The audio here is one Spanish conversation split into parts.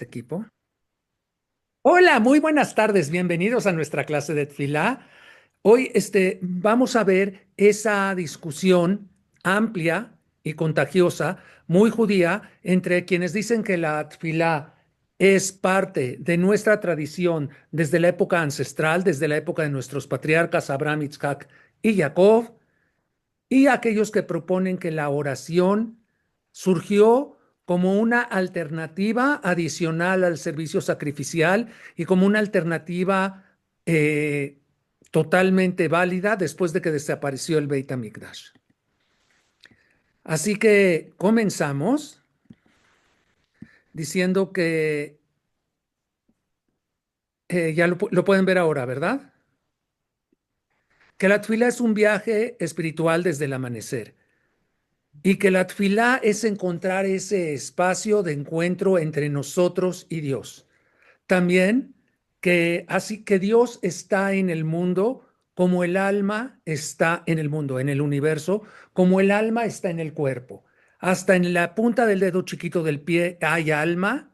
este equipo. Hola, muy buenas tardes, bienvenidos a nuestra clase de Tfilá. Hoy vamos a ver esa discusión amplia y contagiosa, muy judía, entre quienes dicen que la Tfilá es parte de nuestra tradición desde la época ancestral, desde la época de nuestros patriarcas Abraham, Isaac y Jacob, y aquellos que proponen que la oración surgió como una alternativa adicional al servicio sacrificial y como una alternativa eh, totalmente válida después de que desapareció el Beit HaMikdash. Así que comenzamos diciendo que ya lo pueden ver ahora, ¿verdad? Que la tefilá es un viaje espiritual desde el amanecer. Y que la tfilá es encontrar ese espacio de encuentro entre nosotros y Dios. También que así que Dios está en el mundo como el alma está en el mundo, en el universo, como el alma está en el cuerpo. Hasta en la punta del dedo chiquito del pie hay alma.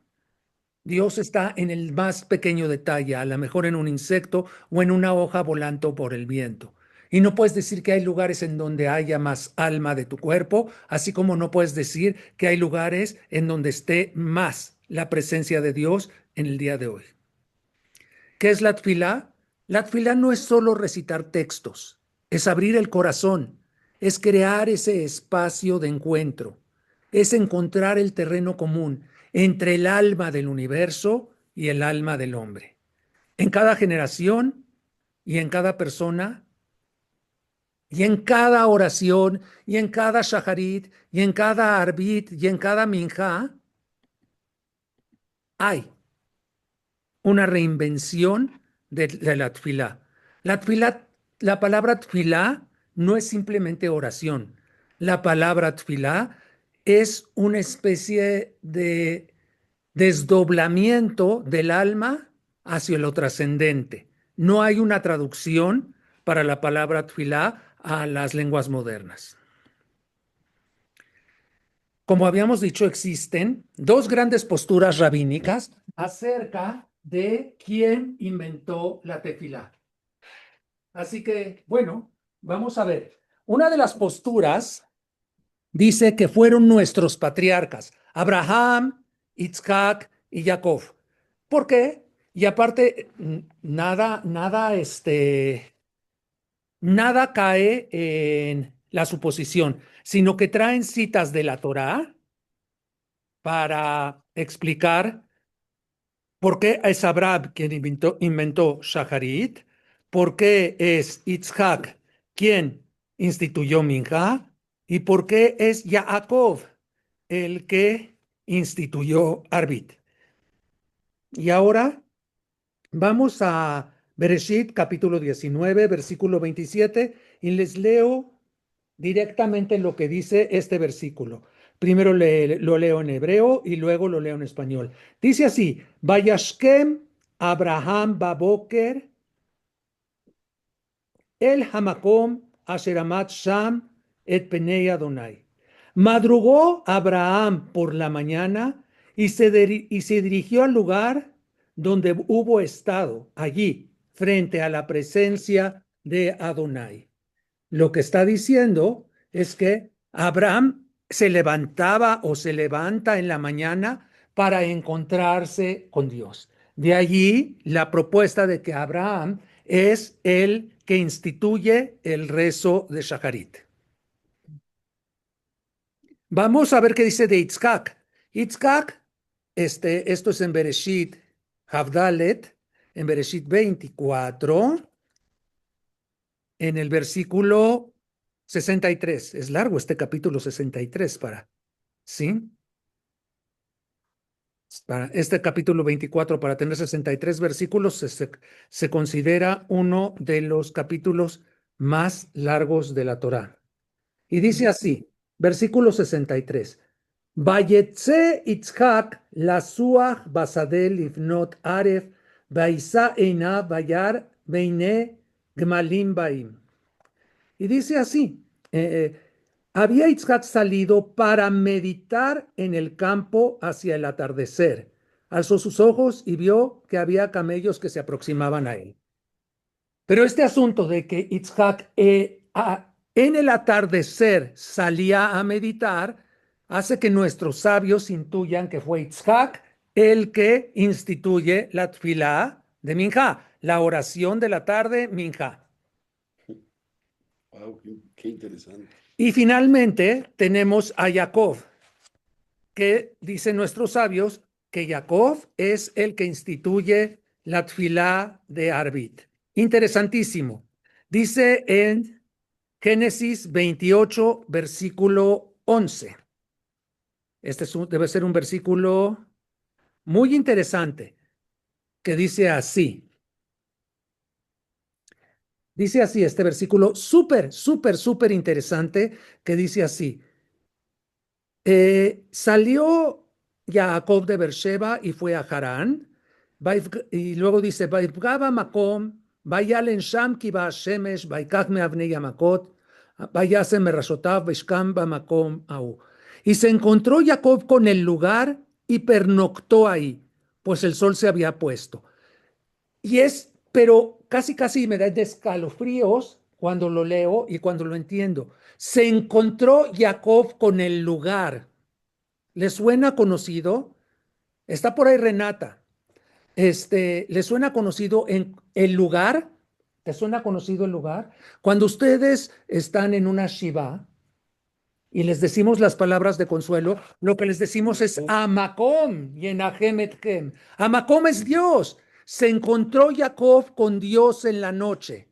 Dios está en el más pequeño detalle, a lo mejor en un insecto o en una hoja volando por el viento. Y no puedes decir que hay lugares en donde haya más alma de tu cuerpo, así como no puedes decir que hay lugares en donde esté más la presencia de Dios en el día de hoy. ¿Qué es la tfilá? La tfilá no es solo recitar textos, es abrir el corazón, es crear ese espacio de encuentro, es encontrar el terreno común entre el alma del universo y el alma del hombre. En cada generación y en cada persona y en cada oración y en cada shaharit y en cada arbit y en cada minja hay una reinvención de la tfilá. La tfilá, la palabra tfilá no es simplemente oración. La palabra tfilá es una especie de desdoblamiento del alma hacia lo trascendente. No hay una traducción para la palabra tfilá a las lenguas modernas. Como habíamos dicho, existen dos grandes posturas rabínicas acerca de quién inventó la tefilá. Así que, bueno, vamos a ver. Una de las posturas dice que fueron nuestros patriarcas, Abraham, Isaac y Jacob. ¿Por qué? Y aparte, nada cae en la suposición, sino que traen citas de la Torá para explicar por qué es Abraham quien inventó Shacharit, por qué es Itzhak quien instituyó Minja y por qué es Yaakov el que instituyó Arbit. Y ahora vamos a Bereshit capítulo 19, versículo 27, y les leo directamente lo que dice este versículo. Primero lo leo en hebreo y luego lo leo en español. Dice así: Vayashkem Abraham Baboker el Hamakom Asheramat Sham et Penei Adonai. Madrugó Abraham por la mañana y se dirigió al lugar donde hubo estado, allí, frente a la presencia de Adonai. Lo que está diciendo es que Abraham se levantaba o se levanta en la mañana para encontrarse con Dios. De allí la propuesta de que Abraham es el que instituye el rezo de Shacharit. Vamos a ver qué dice de Itzhak. Itzhak, esto es en Bereshit Havdalet, en Bereshit 24, en el versículo 63. Es largo este capítulo 63 ¿sí? Para este capítulo 24, para tener 63 versículos, se considera uno de los capítulos más largos de la Torá. Y dice así, versículo 63. Vayetze Itzhak lasuach basadel livnot aref, vaisa eina vayar beine gmalim baim. Y dice así, había Itzhak salido para meditar en el campo hacia el atardecer, alzó sus ojos y vio que había camellos que se aproximaban a él. Pero este asunto de que Itzhak en el atardecer salía a meditar hace que nuestros sabios intuyan que fue Itzhak el que instituye la tfilá de Minjá, la oración de la tarde Minjá. Wow, qué interesante. Y finalmente tenemos a Jacob, que dicen nuestros sabios que Jacob es el que instituye la tfilá de Arbit. Interesantísimo. Dice en Génesis 28, versículo 11. Debe ser un versículo muy interesante que dice así. Dice así este versículo súper, súper, súper interesante que dice así. Salió Jacob de Beersheba y fue a Harán. Y luego dice, Vaifgaba Makom, Vayalen Sham ki Shemesh, Vaikach me Avnei Yamakot, Vayase Merashotav, Vishkam Makom Au. Y se encontró Jacob con el lugar y pernoctó ahí, pues el sol se había puesto. Pero casi, casi me da de escalofríos cuando lo leo y cuando lo entiendo. Se encontró Jacob con el lugar. ¿Le suena conocido? Está por ahí Renata. ¿Le suena conocido en el lugar? ¿Te suena conocido el lugar? Cuando ustedes están en una shiva y les decimos las palabras de consuelo, lo que les decimos es Amakom y Enahem Etchem. Amakom es Dios. Se encontró Jacob con Dios en la noche.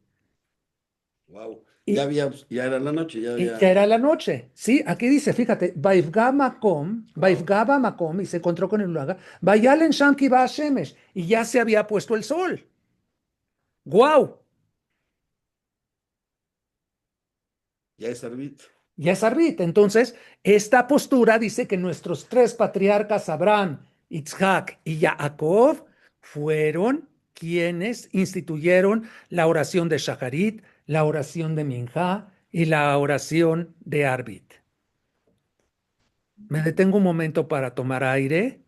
Wow. Y, Ya era la noche, ya y ya había. era la noche. Sí, aquí dice, fíjate, Wow. Vaifgaba Makom, y se encontró con el lugar, Vayalen Shanki Ba Shemesh, y ya se había puesto el sol. ¡Guau! Ya es Arbit. Ya es Arbit. Entonces, esta postura dice que nuestros tres patriarcas, Abraham, Isaac y Jacob, fueron quienes instituyeron la oración de Shacharit, la oración de Minjá y la oración de Arbit. Me detengo un momento para tomar aire,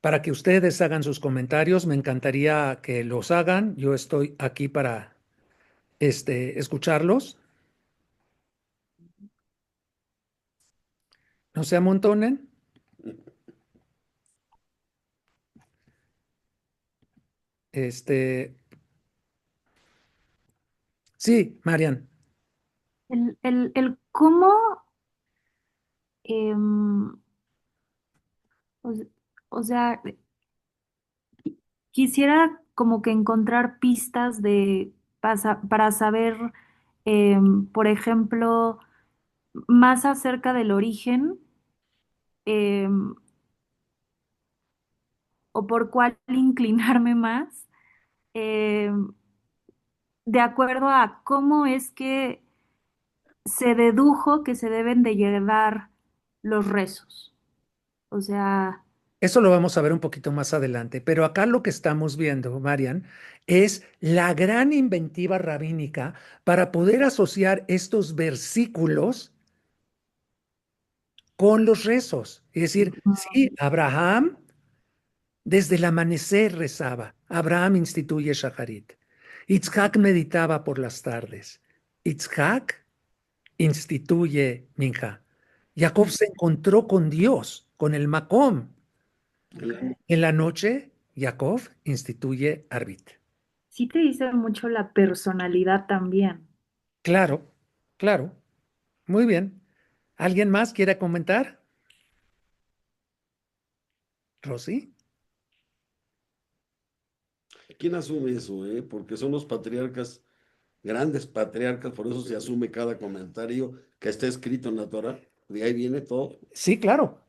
para que ustedes hagan sus comentarios. Me encantaría que los hagan. Yo estoy aquí para escucharlos. No se amontonen. Este, sí, Marian. El cómo, em, o, se- o sea, quisiera como que encontrar pistas para saber, por ejemplo, más acerca del origen, em, o por cuál inclinarme más, em, de acuerdo a cómo es que se dedujo que se deben de llevar los rezos. O sea, Eso lo vamos a ver un poquito más adelante, pero acá lo que estamos viendo, Marian, es la gran inventiva rabínica para poder asociar estos versículos con los rezos. Es decir, sí, Abraham desde el amanecer rezaba. Abraham instituye Shacharit. Itzhak meditaba por las tardes. Itzhak instituye Minja. Jacob se encontró con Dios, con el Macom. En la noche, Jacob instituye Arbit. sí te dice mucho la personalidad también. Claro, claro. Muy bien. ¿Alguien más quiere comentar? Rosy. ¿Quién asume eso, Porque son los patriarcas, grandes patriarcas, por eso se asume cada comentario que está escrito en la Torah. De ahí viene todo. Sí, claro.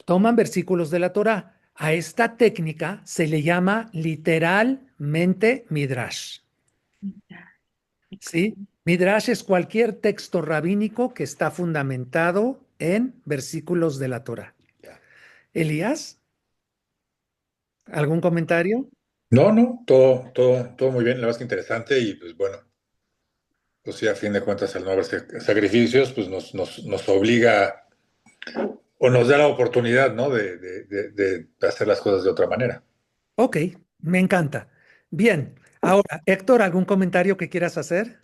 Toman versículos de la Torá. A esta técnica se le llama literalmente midrash. ¿Sí? Midrash es cualquier texto rabínico que está fundamentado en versículos de la Torá. Ya. Elías, ¿algún comentario? No, no, todo muy bien, la verdad es que interesante y pues bueno, pues sí, a fin de cuentas al no haber sacrificios, pues nos obliga o nos da la oportunidad, ¿no? De hacer las cosas de otra manera. Ok, me encanta. Bien, ahora, Héctor, ¿algún comentario que quieras hacer?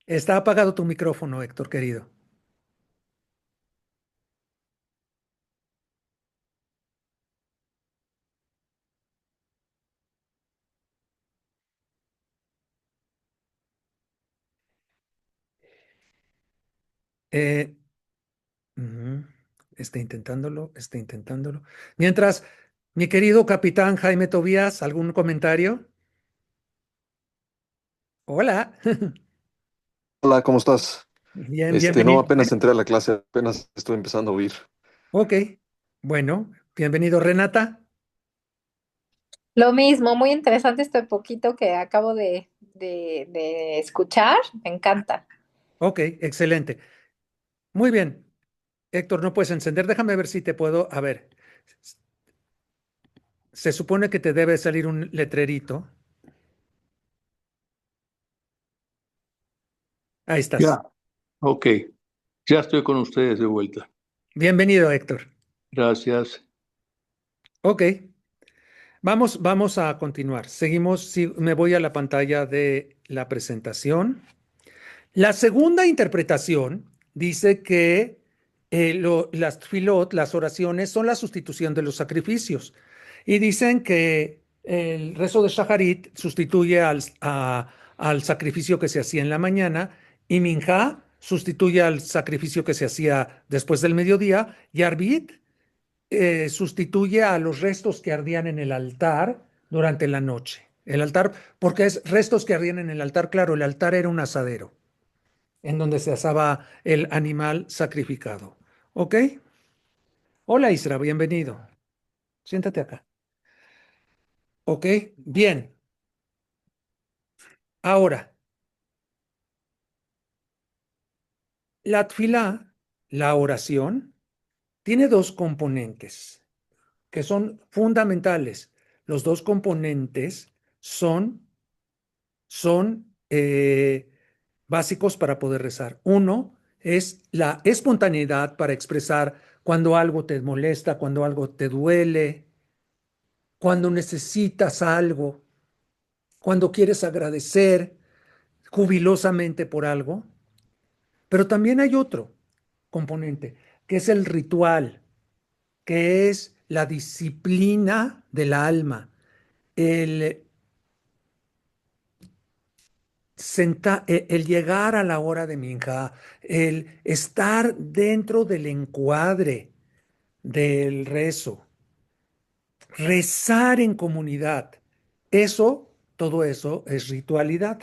Está apagado tu micrófono, Héctor, querido. Eh, ujú, está intentándolo, está intentándolo. Mientras, mi querido capitán Jaime Tobías, ¿algún comentario? Hola. Hola, ¿cómo estás? Bien, No, bienvenido. apenas entré a la clase, apenas estoy empezando a oír. Ok, bueno, bienvenido, Renata. Lo mismo, muy interesante este poquito que acabo de escuchar, me encanta. Ok, excelente. Muy bien. Héctor, no puedes encender. Déjame ver si te puedo. A ver, se supone que te debe salir un letrerito. Ahí estás. Ya, ok. Ya estoy con ustedes de vuelta. Bienvenido, Héctor. Gracias. Ok, vamos a continuar. Seguimos, me voy a la pantalla de la presentación. La segunda interpretación dice que las tfilot, las oraciones, son la sustitución de los sacrificios. Y dicen que el rezo de Shacharit sustituye al sacrificio que se hacía en la mañana, y Minjá sustituye al sacrificio que se hacía después del mediodía, y Arbit sustituye a los restos que ardían en el altar durante la noche. El altar, porque es restos que ardían en el altar, claro, el altar era un asadero en donde se asaba el animal sacrificado. ¿Ok? Hola Isra, bienvenido. Siéntate acá. ¿Ok? Bien. Ahora, la tfilá, la oración, tiene dos componentes que son fundamentales. Los dos componentes son básicos para poder rezar. Uno es la espontaneidad para expresar cuando algo te molesta, cuando algo te duele, cuando necesitas algo, cuando quieres agradecer jubilosamente por algo. Pero también hay otro componente, que es el ritual, que es la disciplina del alma, el, el llegar a la hora de minja, el estar dentro del encuadre del rezo, rezar en comunidad. Todo eso es ritualidad.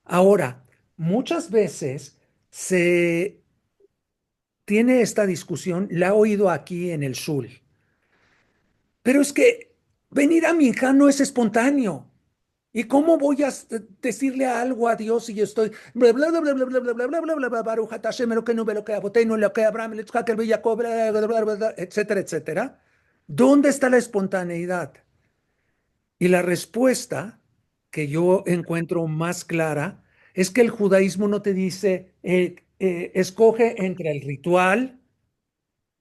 Ahora, muchas veces se tiene esta discusión, la he oído aquí en el Shul, pero es que venir a Minja no es espontáneo. ¿Y cómo voy a decirle algo a Dios si yo estoy bla bla bla bla bla bla bla bla bla bla bla bla Baruch atah Hashem Elokeinu Beloquei Avotenu Eloquei Abraham Yitzhak Jacob, etcétera, etcétera? ¿Dónde está la espontaneidad? Y la respuesta que yo encuentro más clara es que el judaísmo no te dice, escoge entre el ritual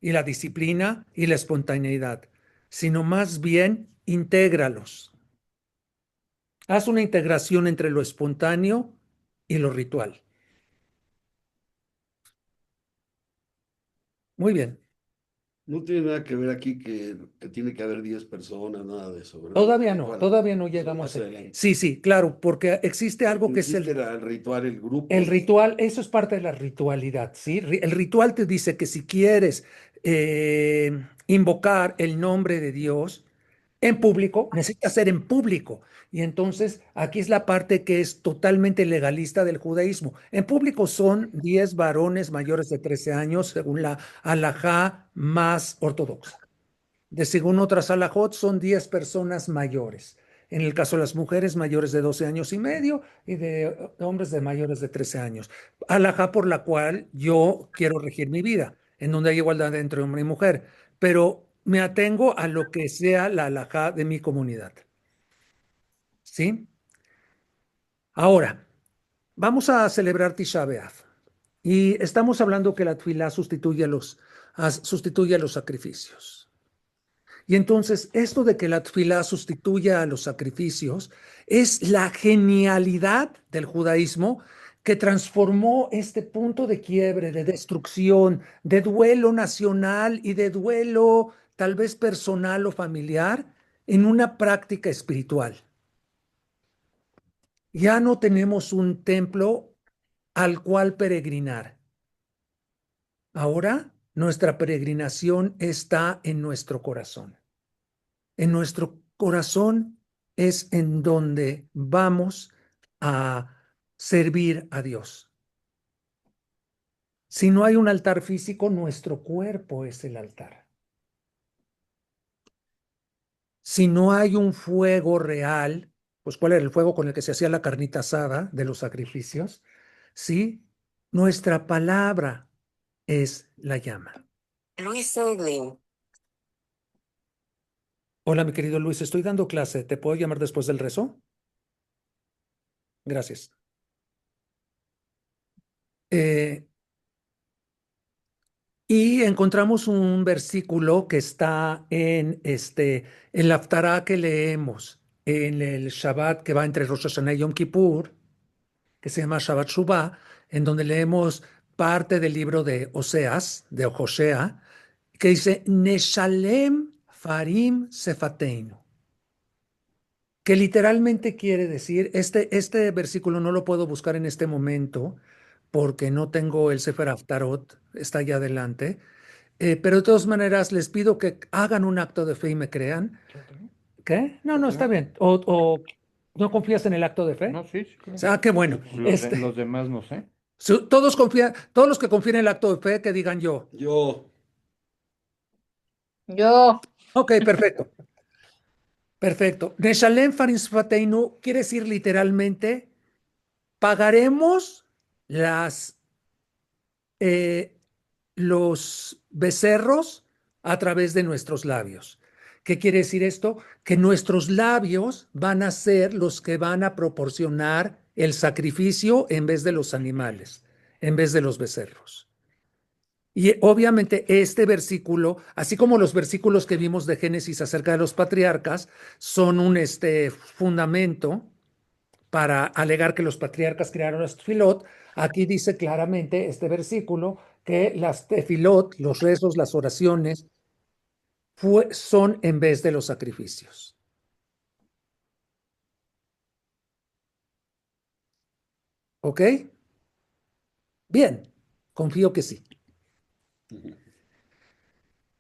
y la disciplina y la espontaneidad, sino más bien intégralos. Haz una integración entre lo espontáneo y lo ritual. Muy bien. No tiene nada que ver aquí que tiene que haber 10 personas, nada de eso, ¿verdad? Bueno, Todavía no eso llegamos más a... adelante. Sí, sí, claro, porque existe algo que es Existe el ritual, el el grupo. ritual, eso es parte de la ritualidad, ¿sí? El ritual te dice que si quieres invocar el nombre de Dios en público, necesita ser en público. Y entonces aquí es la parte que es totalmente legalista del judaísmo. En público son 10 varones mayores de 13 años, según la halajá más ortodoxa. De según otras halajot, son 10 personas mayores. En el caso de las mujeres, mayores de 12 años y medio, y de hombres de mayores de 13 años. Halajá por la cual yo quiero regir mi vida, en donde hay igualdad entre hombre y mujer. Pero me atengo a lo que sea la halajá de mi comunidad. ¿Sí? Ahora, vamos a celebrar Tisha B'Av. Y estamos hablando que la tefilá sustituye sustituye a los sacrificios. Y entonces, esto de que la tefilá sustituya a los sacrificios es la genialidad del judaísmo que transformó este punto de quiebre, de destrucción, de duelo nacional y de duelo tal vez personal o familiar en una práctica espiritual. Ya no tenemos un templo al cual peregrinar. Ahora nuestra peregrinación está en nuestro corazón. En nuestro corazón es en donde vamos a servir a Dios. Si no hay un altar físico, nuestro cuerpo es el altar. Si no hay un fuego real, pues ¿cuál era el fuego con el que se hacía la carnita asada de los sacrificios? Sí, nuestra palabra es la llama. Luis Seglin. Hola, mi querido Luis, estoy dando clase. ¿Te puedo llamar después del rezo? Gracias. Y encontramos un versículo que está en el Haftará que leemos en el Shabbat que va entre Rosh Hashanah y Yom Kippur, que se llama Shabbat Shuvah, en donde leemos parte del libro de Oseas, de Hosea, que dice Neshalem Farim Sefateinu, que literalmente quiere decir, este versículo no lo puedo buscar en este momento porque no tengo el Sefer Haftarot, está allá adelante, pero de todas maneras les pido que hagan un acto de fe y me crean. ¿Qué? No, no, está bien. ¿O no confías en el acto de fe? No, sí, sí, claro. Ah, qué bueno. Los demás no sé. Todos confían, todos los que confíen en el acto de fe, que digan yo. Yo. Ok, perfecto. Perfecto. Neshalem Farim Sfateinu quiere decir literalmente, pagaremos los becerros a través de nuestros labios. ¿Qué quiere decir esto? Que nuestros labios van a ser los que van a proporcionar el sacrificio en vez de los animales, en vez de los becerros. Y obviamente este versículo, así como los versículos que vimos de Génesis acerca de los patriarcas, son un fundamento para alegar que los patriarcas crearon las tefilot. Aquí dice claramente este versículo que las tefilot, los rezos, las oraciones, son en vez de los sacrificios. ¿Ok? Bien, confío que sí.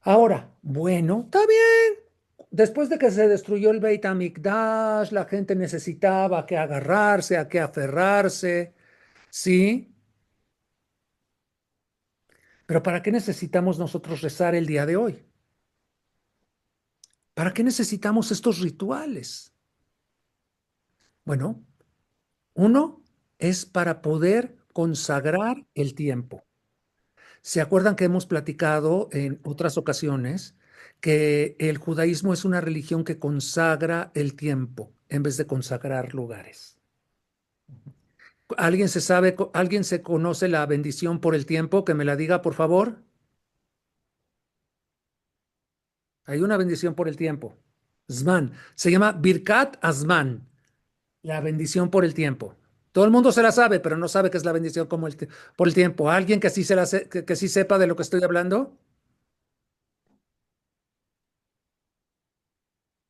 Ahora, bueno, está bien. Después de que se destruyó el Beit HaMikdash, la gente necesitaba a qué agarrarse, a qué aferrarse, ¿sí? Pero ¿para qué necesitamos nosotros rezar el día de hoy? ¿Para qué necesitamos estos rituales? Bueno, uno es para poder consagrar el tiempo. ¿Se acuerdan que hemos platicado en otras ocasiones que el judaísmo es una religión que consagra el tiempo en vez de consagrar lugares? ¿Alguien se conoce la bendición por el tiempo? Que me la diga, por favor. Hay una bendición por el tiempo. Zman. Se llama Birkat Azman. La bendición por el tiempo. Todo el mundo se la sabe, pero no sabe qué es la bendición por el tiempo. ¿Alguien que sí, que sí sepa de lo que estoy hablando?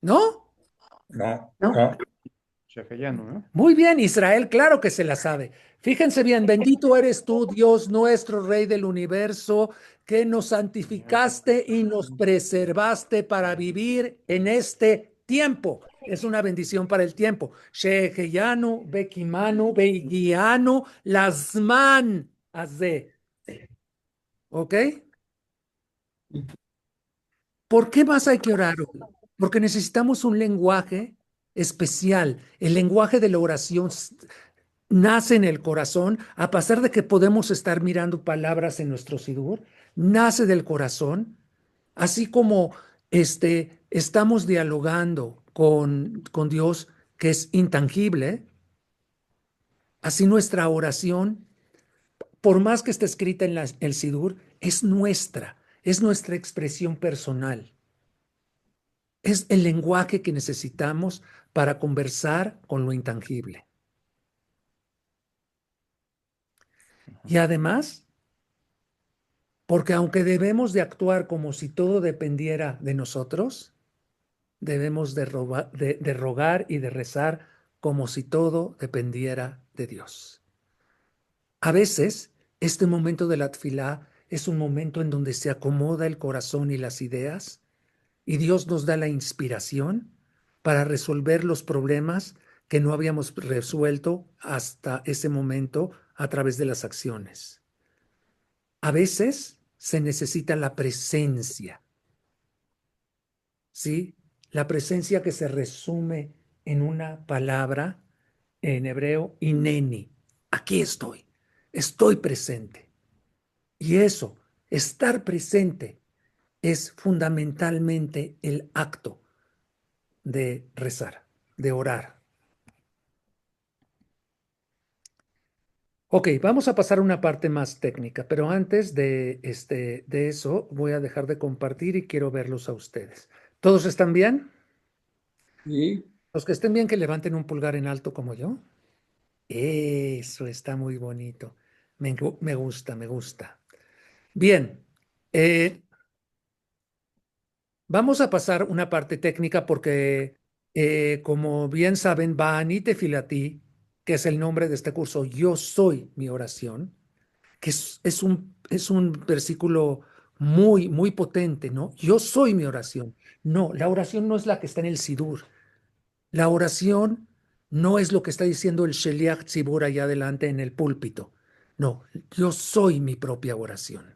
¿No? No, No. no. Sheheyanu, ¿no? Muy bien, Israel, claro que se la sabe. Fíjense bien, bendito eres tú, Dios nuestro, Rey del universo, que nos santificaste y nos preservaste para vivir en este tiempo. Es una bendición para el tiempo. Sheheyanu, Bekimanu, Beigianu, Lazman, Azé. ¿Ok? ¿Por qué más hay que orar hoy? Porque necesitamos un lenguaje especial. El lenguaje de la oración nace en el corazón, a pesar de que podemos estar mirando palabras en nuestro sidur, nace del corazón, así como estamos dialogando con Dios, que es intangible, así nuestra oración, por más que esté escrita en el sidur, es nuestra. es nuestra expresión personal. Es el lenguaje que necesitamos para conversar con lo intangible. Y además, porque aunque debemos de actuar como si todo dependiera de nosotros, debemos de rogar y de rezar como si todo dependiera de Dios. A veces, este momento de la tefilá es un momento en donde se acomoda el corazón y las ideas, y Dios nos da la inspiración para resolver los problemas que no habíamos resuelto hasta ese momento a través de las acciones. A veces se necesita la presencia, ¿sí? La presencia que se resume en una palabra en hebreo, ineni. Aquí estoy presente. Y eso, estar presente, es fundamentalmente el acto de rezar, de orar. Ok, vamos a pasar a una parte más técnica, pero antes de eso voy a dejar de compartir y quiero verlos a ustedes. ¿Todos están bien? Sí. Los que estén bien, que levanten un pulgar en alto como yo. Eso está muy bonito. Me gusta, me gusta. Bien, vamos a pasar una parte técnica porque, como bien saben, Ba'ani Tefilati, que es el nombre de este curso, yo soy mi oración, que es un versículo muy, muy potente, ¿no? Yo soy mi oración. No, la oración no es la que está en el Sidur. La oración no es lo que está diciendo el Sheliach Tzibur allá adelante en el púlpito. No, yo soy mi propia oración.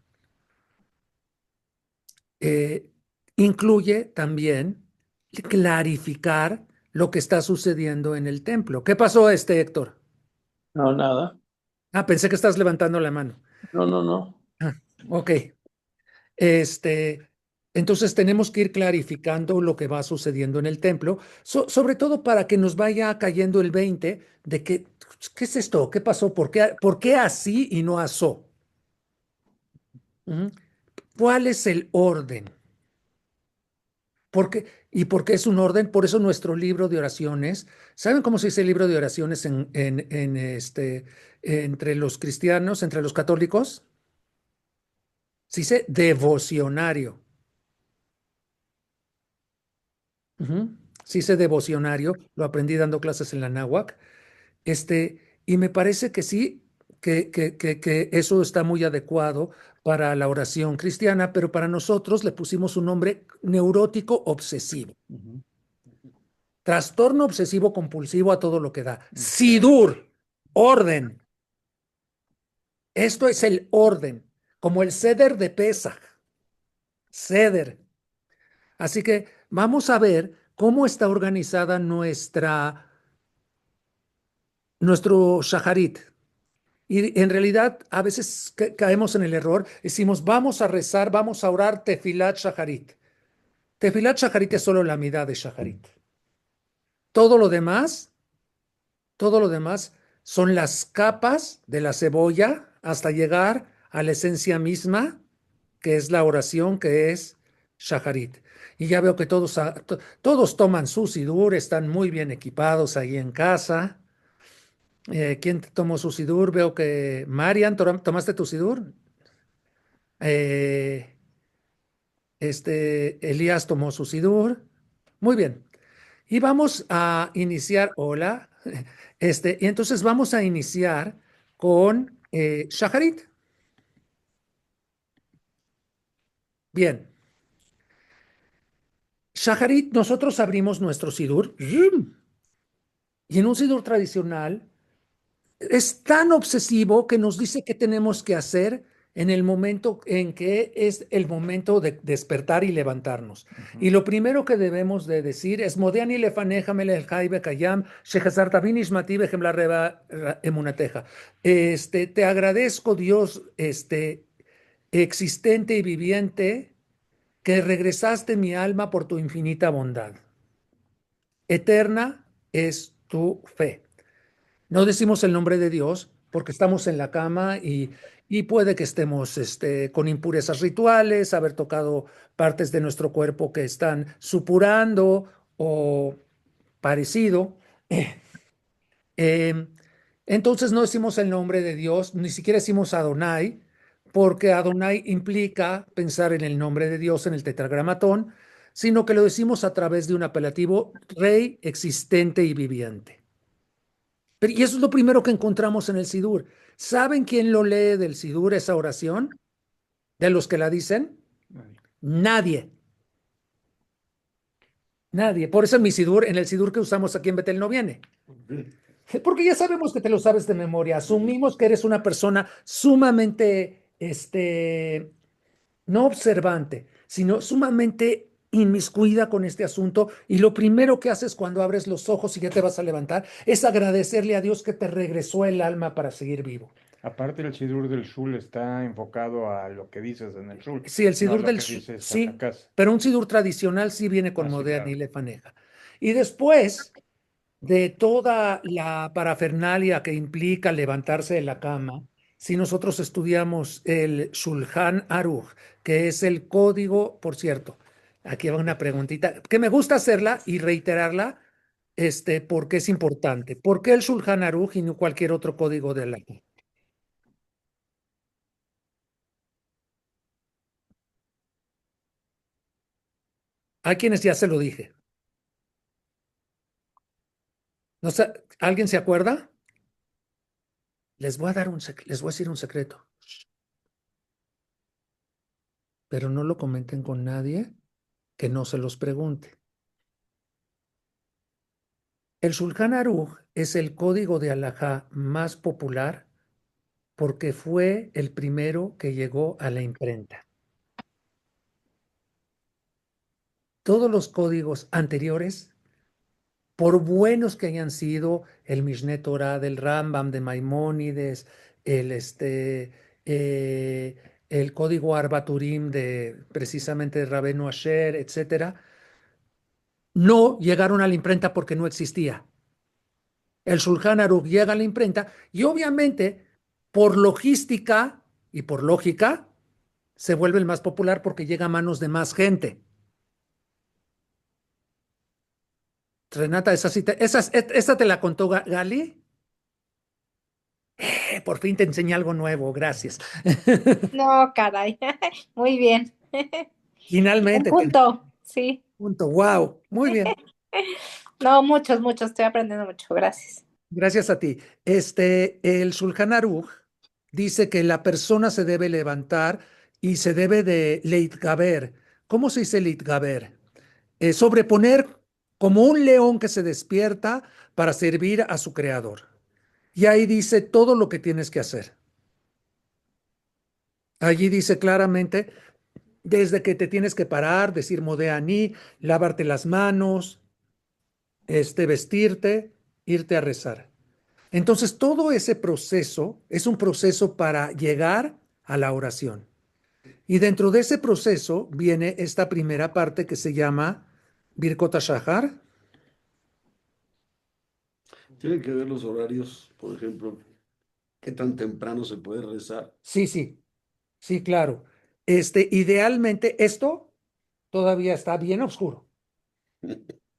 Eh, Incluye también clarificar lo que está sucediendo en el templo. ¿Qué pasó, Héctor? No, nada. Ah, pensé que estás levantando la mano. No, no, no. Ah, ok. Este, entonces tenemos que ir clarificando lo que va sucediendo en el templo, sobre todo para que nos vaya cayendo el 20 de que, ¿qué es esto? ¿Qué pasó? Por qué así y no asó? Ujú. ¿Cuál es el orden? ¿Y por qué es un orden? Por eso nuestro libro de oraciones, ¿saben cómo se dice el libro de oraciones entre los cristianos, entre los católicos? Se dice devocionario. Ujú. Se dice devocionario, lo aprendí dando clases en la náhuac. Y me parece que sí, que eso está muy adecuado para la oración cristiana, pero para nosotros le pusimos un nombre neurótico obsesivo. Ujú. Trastorno obsesivo compulsivo a todo lo que da. Sidur, orden. Esto es el orden, como el ceder de Pesaj. Ceder. Así que vamos a ver cómo está organizada nuestro shaharit. Y en realidad a veces caemos en el error, decimos vamos a rezar, vamos a orar tefilat shaharit. Tefilat shaharit es solo la mitad de shaharit. Todo lo demás, todo lo demás son las capas de la cebolla hasta llegar a la esencia misma, que es la oración, que es shaharit. Y ya veo que todos toman su sidur, están muy bien equipados ahí en casa. ¿Quién tomó su sidur? Veo que Marian, ¿tomaste tu sidur? Eh, Elías tomó su sidur. Muy bien. Y vamos a iniciar, hola, y entonces vamos a iniciar con Shaharit. Bien. Shaharit, nosotros abrimos nuestro sidur. Y en un sidur tradicional es tan obsesivo que nos dice qué tenemos que hacer en el momento en que es el momento de despertar y levantarnos. Y lo primero que debemos de decir es Modeani lefaneja melech chai bekayam shechazarta nishmati behem la reba emunateja. Te agradezco, Dios, existente y viviente, que regresaste mi alma por tu infinita bondad. Eterna es tu fe. No decimos el nombre de Dios porque estamos en la cama y puede que estemos con impurezas rituales, haber tocado partes de nuestro cuerpo que están supurando o parecido. Eh, entonces no decimos el nombre de Dios, ni siquiera decimos Adonai, porque Adonai implica pensar en el nombre de Dios en el tetragramatón, sino que lo decimos a través de un apelativo rey existente y viviente. Y eso es lo primero que encontramos en el Sidur. ¿Saben quién lo lee del Sidur esa oración? ¿De los que la dicen? Nadie. Nadie. Por eso en mi Sidur, en el Sidur que usamos aquí en Betel no viene. Porque ya sabemos que te lo sabes de memoria. Asumimos que eres una persona sumamente, no observante, sino sumamente inmiscuida con este asunto. Y lo primero que haces cuando abres los ojos y ya te vas a levantar es agradecerle a Dios que te regresó el alma para seguir vivo. Aparte, el Sidur del Shul está enfocado a lo que dices en el Shul, Sí, el no a Sidur lo del que dices sí, en la casa. pero un Sidur tradicional sí viene con Ah, sí, Modéan claro. y Lefaneja. Y después de toda la parafernalia que implica levantarse de la cama, si nosotros estudiamos el Shulchan Aruch, que es el código, por cierto, aquí va una preguntita, que me gusta hacerla y reiterarla, porque es importante. ¿Por qué el Shulchan Aruch y no cualquier otro código de la ley? Hay quienes ya se lo dije. No sé, ¿alguien se acuerda? Les voy a dar les voy a decir un secreto, pero no lo comenten con nadie que no se los pregunte. El Shulchan Aruch es el código de halajá más popular porque fue el primero que llegó a la imprenta. Todos los códigos anteriores, por buenos que hayan sido, el Mishneh Torah del Rambam, de Maimónides, el, el código Arbaturim de precisamente de Rabenu Asher, etcétera, no llegaron a la imprenta porque no existía. El Shulchan Aruch llega a la imprenta y obviamente por logística y por lógica se vuelve el más popular porque llega a manos de más gente. Renata, esa te la contó Gali. Por fin te enseñé algo nuevo, gracias. No, caray. Muy bien. Un Finalmente, punto, sí. punto. Wow, muy bien. No, muchos, estoy aprendiendo mucho, gracias. Gracias a ti. El Shulchan Aruch dice que la persona se debe levantar y se debe de leitgaber. ¿Cómo se dice leitgaber? Sobreponer como un león que se despierta para servir a su creador. Y ahí dice todo lo que tienes que hacer. Allí dice claramente, desde que te tienes que parar, decir Modéani, lavarte las manos, vestirte, irte a rezar. Entonces, todo ese proceso es un proceso para llegar a la oración. Y dentro de ese proceso viene esta primera parte que se llama Birkot HaShahar. Tienen que ver los horarios, por ejemplo, qué tan temprano se puede rezar. Sí, sí, sí, claro. Idealmente, esto todavía está bien oscuro.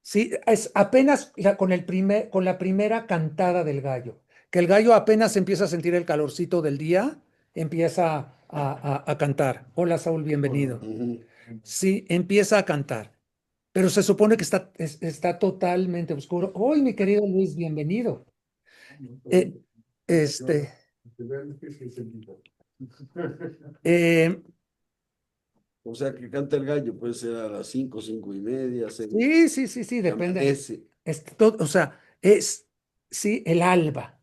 Sí, es apenas con la primera cantada del gallo, que el gallo apenas empieza a sentir el calorcito del día, empieza a cantar. Hola, Saúl, bienvenido. Ujú. Sí, empieza a cantar, pero se supone que está totalmente oscuro. Hoy, mi querido Luis, bienvenido. Eh, este, eh, O sea, que canta el gallo, puede ser a las 5, 5:30, 6, sí, que depende. amanece. O sea, sí, el alba,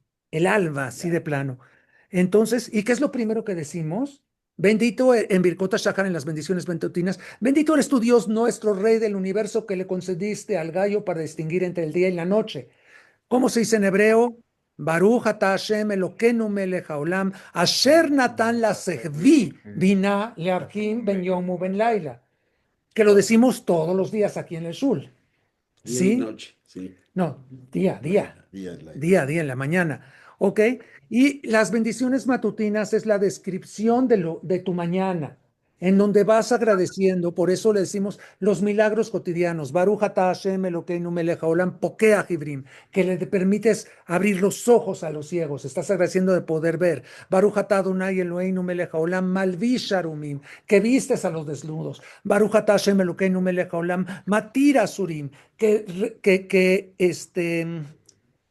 sí, de plano. Entonces, ¿y qué es lo primero que decimos? Bendito en Birkot HaShahar, en las bendiciones bentotinas, bendito eres tu Dios, nuestro Rey del universo, que le concediste al gallo para distinguir entre el día y la noche. ¿Cómo se dice en hebreo? Baruch ata Hashem Elokeinu melech haolam, asher natan la sehvi bina learkim ben yom ben laila. Que lo decimos todos los días aquí en el Shul. Día y ¿Sí? noche, sí. No, día Día, la- en la mañana. ¿Ok? Y las bendiciones matutinas es la descripción de tu mañana, en donde vas agradeciendo, por eso le decimos los milagros cotidianos, Baruch atah Hashem Elokeinu melech haolam pokea hibrim, que le permites abrir los ojos a los ciegos, estás agradeciendo de poder ver, Baruch atah Adonai Eloheinu melech haolam malvish arumim, que vistes a los desnudos, Baruch atah Hashem Elokeinu melech haolam matir asurim, que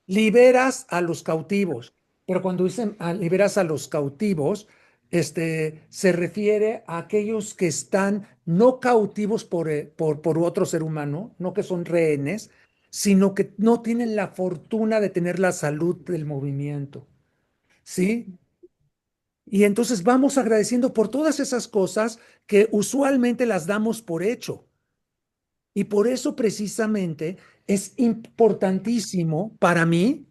liberas a los cautivos, pero cuando dicen liberas a los cautivos, se refiere a aquellos que están no cautivos por otro ser humano, no que son rehenes, sino que no tienen la fortuna de tener la salud del movimiento, ¿sí? Y entonces vamos agradeciendo por todas esas cosas que usualmente las damos por hecho. Y por eso precisamente es importantísimo para mí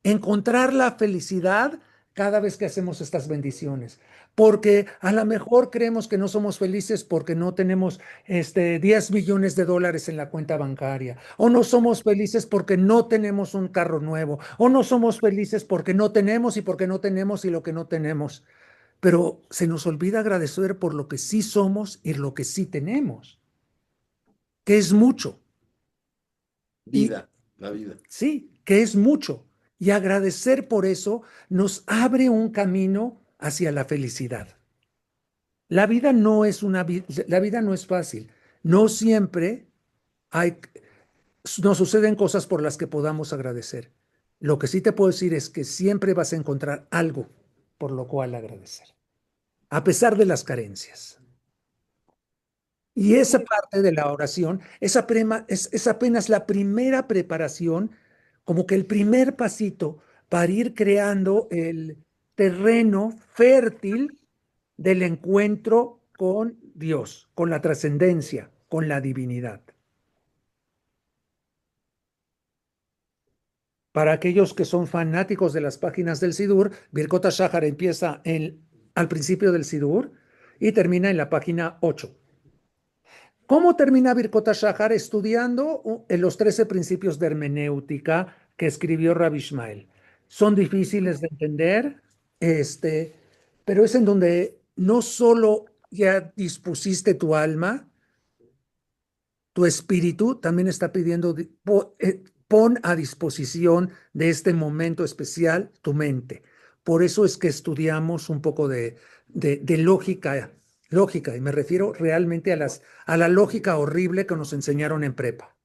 encontrar la felicidad cada vez que hacemos estas bendiciones. Porque a lo mejor creemos que no somos felices porque no tenemos 10 millones de dólares en la cuenta bancaria, o no somos felices porque no tenemos un carro nuevo, o no somos felices porque no tenemos y porque no tenemos y lo que no tenemos. Pero se nos olvida agradecer por lo que sí somos y lo que sí tenemos, que es mucho. Y Vida, la vida. sí, que es mucho. Y agradecer por eso nos abre un camino hacia la felicidad. La vida no es la vida no es fácil. No siempre hay, nos suceden cosas por las que podamos agradecer. Lo que sí te puedo decir es que siempre vas a encontrar algo por lo cual agradecer, a pesar de las carencias. Y esa parte de la oración es apenas la primera preparación, como que el primer pasito para ir creando el terreno fértil del encuentro con Dios, con la trascendencia, con la divinidad. Para aquellos que son fanáticos de las páginas del Sidur, Birkot HaShahar empieza al principio del Sidur y termina en la página 8. ¿Cómo termina Birkot HaShahar? Estudiando en los 13 principios de hermenéutica que escribió Rabbi Ishmael. Son difíciles de entender, pero es en donde no solo ya dispusiste tu alma, tu espíritu también está pidiendo, pon a disposición de este momento especial tu mente. Por eso es que estudiamos un poco de lógica, y me refiero realmente a la lógica horrible que nos enseñaron en prepa.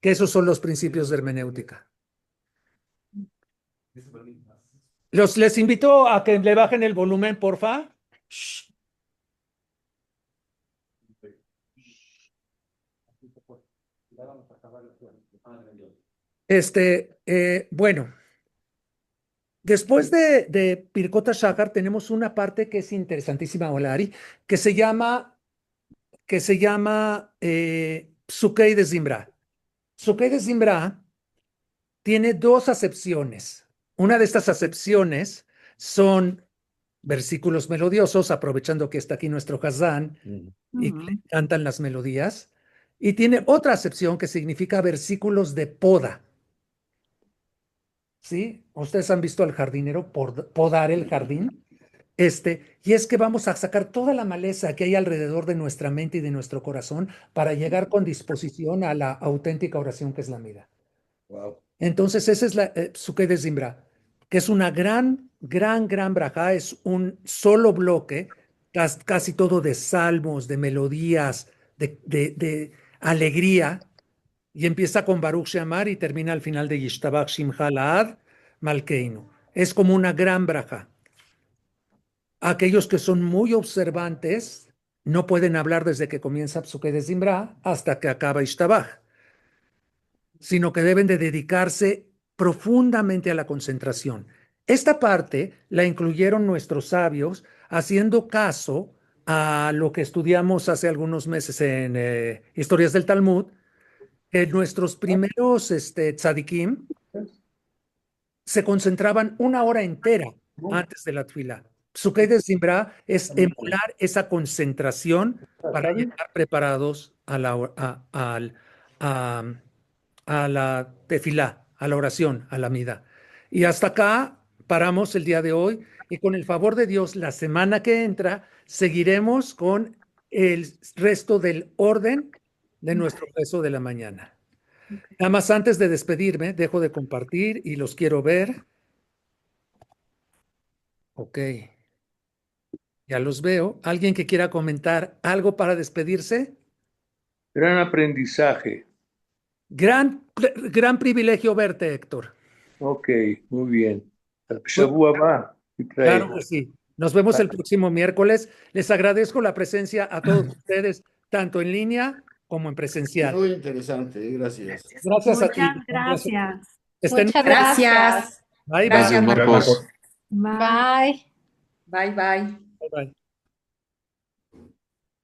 Que esos son los principios de hermenéutica. Les invito a que le bajen el volumen, porfa. Shh. Bueno, después de Birkot HaShahar tenemos una parte que es interesantísima, Olari, que se llama Psukei de Zimra. Psukei de Zimra tiene dos acepciones. Una de estas acepciones son versículos melodiosos, aprovechando que está aquí nuestro Hazán y que le cantan las melodías. Y tiene otra acepción que significa versículos de poda. ¿Sí? Ustedes han visto al jardinero podar el jardín. Y es que vamos a sacar toda la maleza que hay alrededor de nuestra mente y de nuestro corazón para llegar con disposición a la auténtica oración que es la mida. Wow. Entonces, esa es la Psukei de Zimra, que es una gran brajá, es un solo bloque, casi todo de salmos, de melodías, de alegría, y empieza con Baruch She'amar y termina al final de Yishtabach Shimcha La'ad Malkeinu. Es como una gran braja. Aquellos que son muy observantes no pueden hablar desde que comienza Psukei de Zimra hasta que acaba Yishtabach, sino que deben de dedicarse profundamente a la concentración. Esta parte la incluyeron nuestros sabios haciendo caso a lo que estudiamos hace algunos meses en Historias del Talmud, que nuestros primeros tzadikim se concentraban una hora entera antes de la tefilá. Psukei de Zimra es emular esa concentración para llegar preparados a la tefilá, a la oración, a la mida. Y hasta acá paramos el día de hoy y con el favor de Dios, la semana que entra seguiremos con el resto del orden de nuestro rezo de la mañana. Nada más antes de despedirme, dejo de compartir y los quiero ver. Ok, ya los veo. ¿Alguien que quiera comentar algo para despedirse? Gran aprendizaje. Gran privilegio verte, Héctor. Ok, muy bien. Shavua Abba, Claro Israel. que sí. Nos vemos el próximo miércoles. Les agradezco la presencia a todos ustedes, tanto en línea como en presencial. Muy interesante, gracias. Gracias a ti. Muchas gracias. Estén Muchas bien. gracias. Bye, bye. Gracias, Gracias, Marcos. Bye. Bye. Bye, bye. Bye, bye.